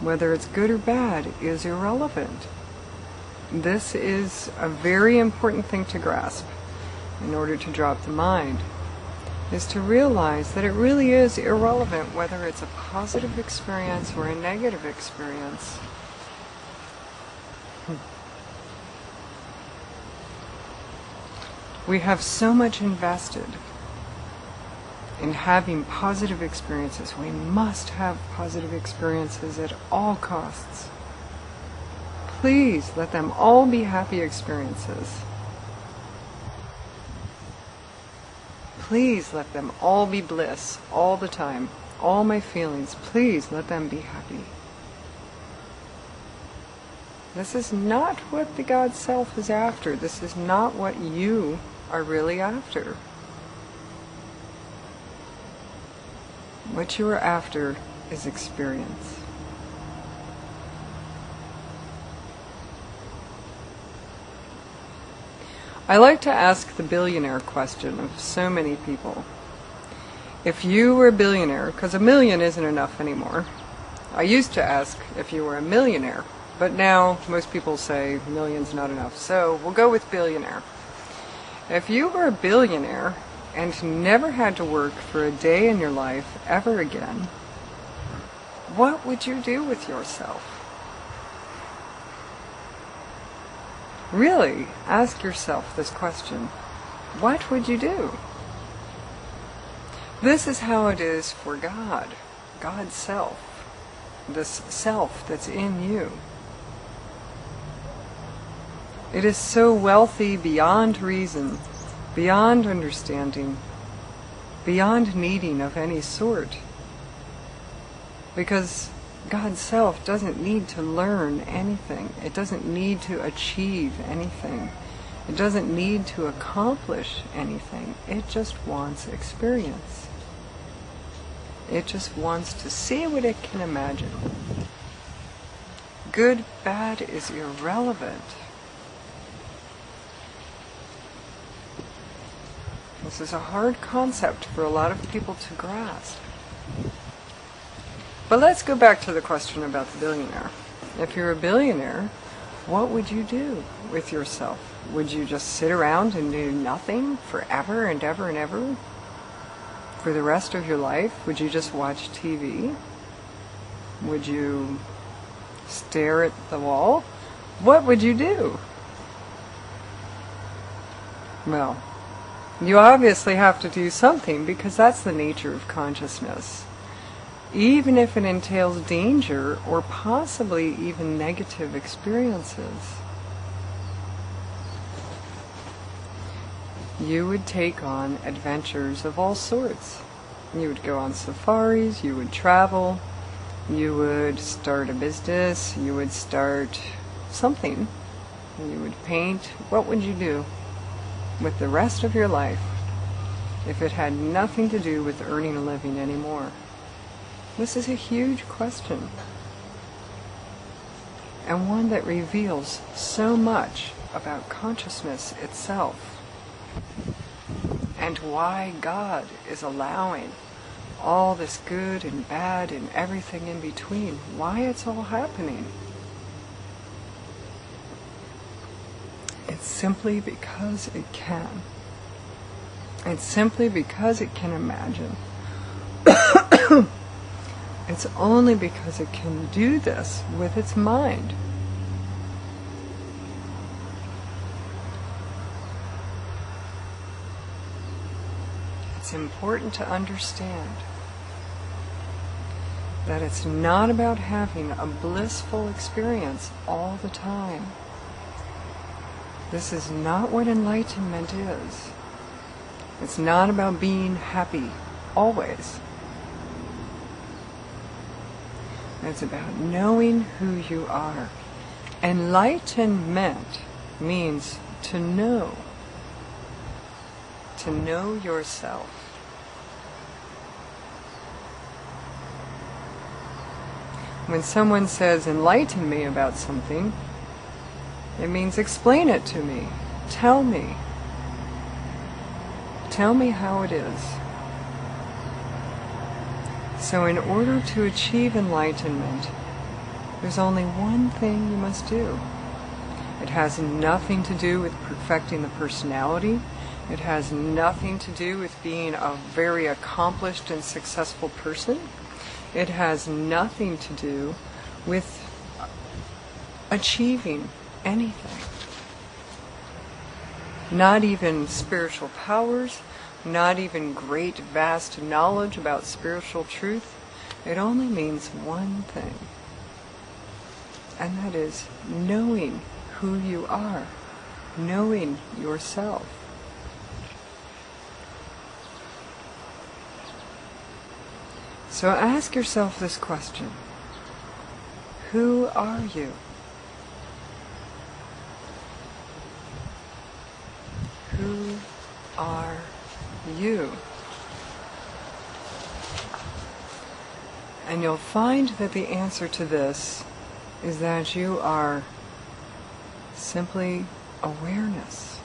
whether it's good or bad, is irrelevant. This is a very important thing to grasp in order to drop the mind, is to realize that it really is irrelevant whether it's a positive experience or a negative experience. We have so much invested in having positive experiences. We must have positive experiences at all costs. Please let them all be happy experiences. Please let them all be bliss all the time. All my feelings, please let them be happy. This is not what the God Self is after. This is not what you are really after. What you are after is experience. I like to ask the billionaire question of so many people. If you were a billionaire, because a million isn't enough anymore. I used to ask if you were a millionaire, but now most people say million's not enough. So we'll go with billionaire. If you were a billionaire and never had to work for a day in your life ever again, what would you do with yourself? Really, ask yourself this question. What would you do? This is how it is for God, God's Self, this Self that's in you. It is so wealthy beyond reason, beyond understanding, beyond needing of any sort. Because God's Self doesn't need to learn anything. It doesn't need to achieve anything. It doesn't need to accomplish anything. It just wants experience. It just wants to see what it can imagine. Good, bad is irrelevant. This is a hard concept for a lot of people to grasp. But let's go back to the question about the billionaire. If you're a billionaire, what would you do with yourself? Would you just sit around and do nothing forever and ever and ever? For the rest of your life? Would you just watch TV? Would you stare at the wall? What would you do? Well, you obviously have to do something, because that's the nature of consciousness. Even if it entails danger or possibly even negative experiences. You would take on adventures of all sorts. You would go on safaris, you would travel, you would start a business, you would start something, you would paint. What would you do with the rest of your life if it had nothing to do with earning a living anymore? This is a huge question, and one that reveals so much about consciousness itself, and why God is allowing all this good and bad and everything in between, why it's all happening. It's simply because it can. It's simply because it can imagine. It's only because it can do this with its mind. It's important to understand that it's not about having a blissful experience all the time. This is not what enlightenment is. It's not about being happy always. It's about knowing who you are. Enlightenment means to know yourself. When someone says, enlighten me about something, it means explain it to me. Tell me. Tell me how it is. So in order to achieve enlightenment, There's only one thing you must do. It has nothing to do with perfecting the personality. It has nothing to do with being a very accomplished and successful person. It has nothing to do with achieving anything. Not even spiritual powers, not even great vast knowledge about spiritual truth. It only means one thing, and that is knowing who you are, knowing yourself. So ask yourself this question: who are you? Who are you? And you'll find that the answer to this is that you are simply awareness.